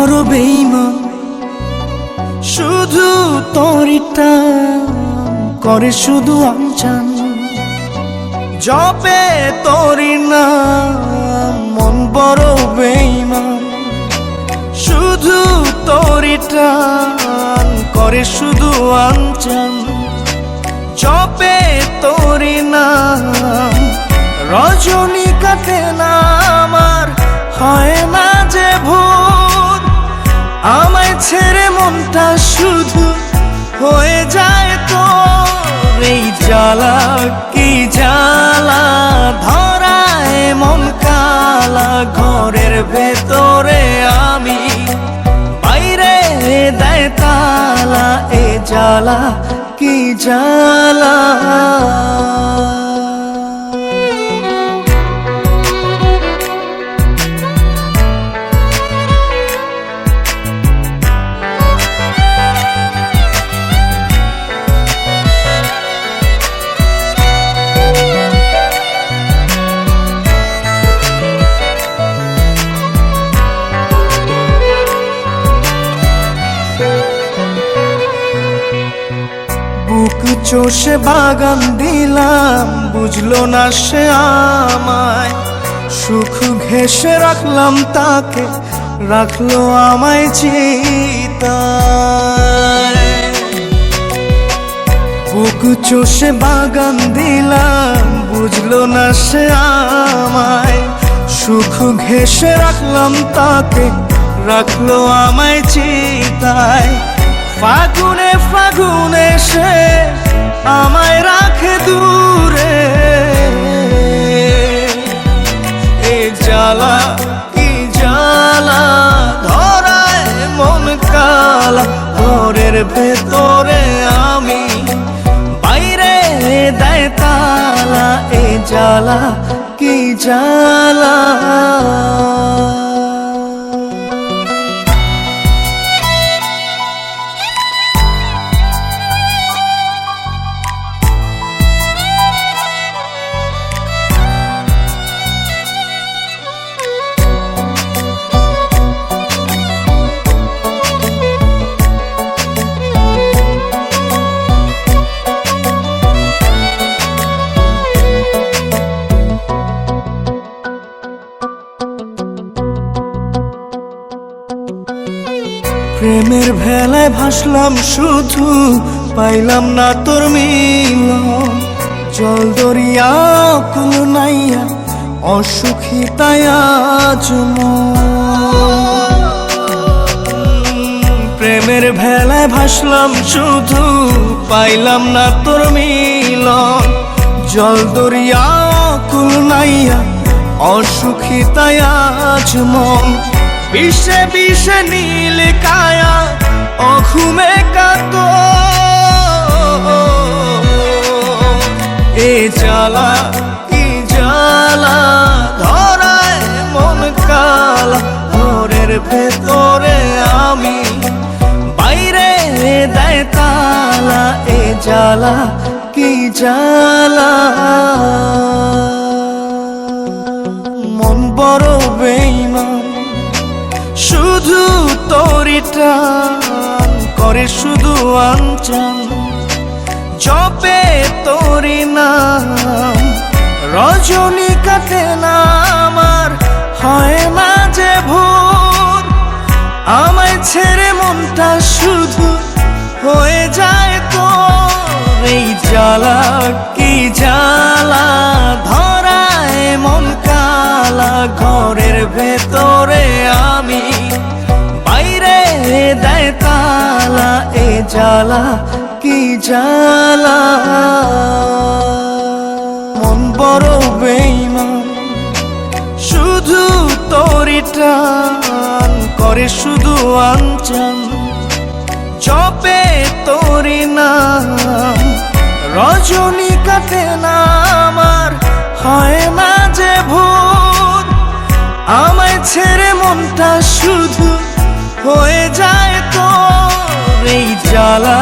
বড় বেঈমান, শুধু তোরিটা করে শুধু আনচান। জপে তোরি নাম মন বড় বেঈমান, শুধু তোরিটা করে শুধু আনচান। জপে তোরি নাম রজনী কাটে না আমার, হয় না যে ভোর। আমায় ছেড়ে মনটা শুধু হয়ে যায় তোর। এই জ্বালা কি জ্বালা, ধরায় মন কালা। ঘরের ভেতরে আমি, বাইরে দেয় তালা। এ জ্বালা কি জ্বালা। বুক চষে বাগান দিলাম, বুঝলো না সে আমায়। সুখ ঘেঁষে রাখলাম তাকে, রাখলো আমায় চিতায়। বুক চষে বাগান দিলাম, বুঝলো না সে আমায়। সুখ ঘেঁষে রাখলাম তাকে, রাখলো আমায় চিতায়। ফাগুনে ফাগুনে সে আমায় রাখে দূরে। এ জ্বালা কি জ্বালা, ধরায় মন কালা। ঘরের ভেতরে আমি, বাইরে দেয় তালা। এ জ্বালা কি জ্বালা। প্রেমের ভেলায় ভাসলাম শুধু, পাইলাম না তোর মিলন। জল দরিয়া কুল নাইয়া, অসুখী তাই আজ মন। প্রেমের ভেলায় ভাসলাম শুধু, পাইলাম না তোর মিলন। জল দরিয়া কুল নাইয়া, অসুখী তাই আজ মন। বিষে বিষে নীল কায়া, অঘুমে কাতো। এ জ্বালা কি জ্বালা, ধরায় মন কালা। ঘরের ভেতরে আমি, বাইরে দেয় তালা। এ জ্বালা কি জ্বালা। মন বড় বেঈমান, শুধু তোরিটা করে শুধু আনচান। জপে তোরি নাম রজনী কাটে না আমার, হয় না যে ভোর। আমায় ছেড়ে মনটা শুধু হয়ে যায় তোর। এই জ্বালা কি জ্বালা, ধরায় মন কালা। ঘরের ভেতরে আমি, বাইরে দেয় তালা। এ জ্বালা কি জ্বালা। মন বড় বেঈমান, শুধু তোরিটা করে শুধু আনচান। জপে তোরি নাম রজনী কাটে না আমার, হয় না যে ভোর। আমায় ছেড়ে মনটা শুধু হয়ে যায় তোর। এই জ্বালা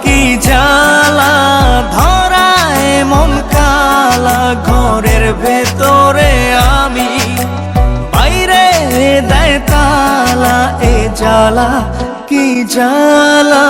কি জ্বালা, ধরায় মন কালা। ঘরের ভেতরে আমি, বাইরে দেয় তালা। এ জ্বালা কি জ্বালা।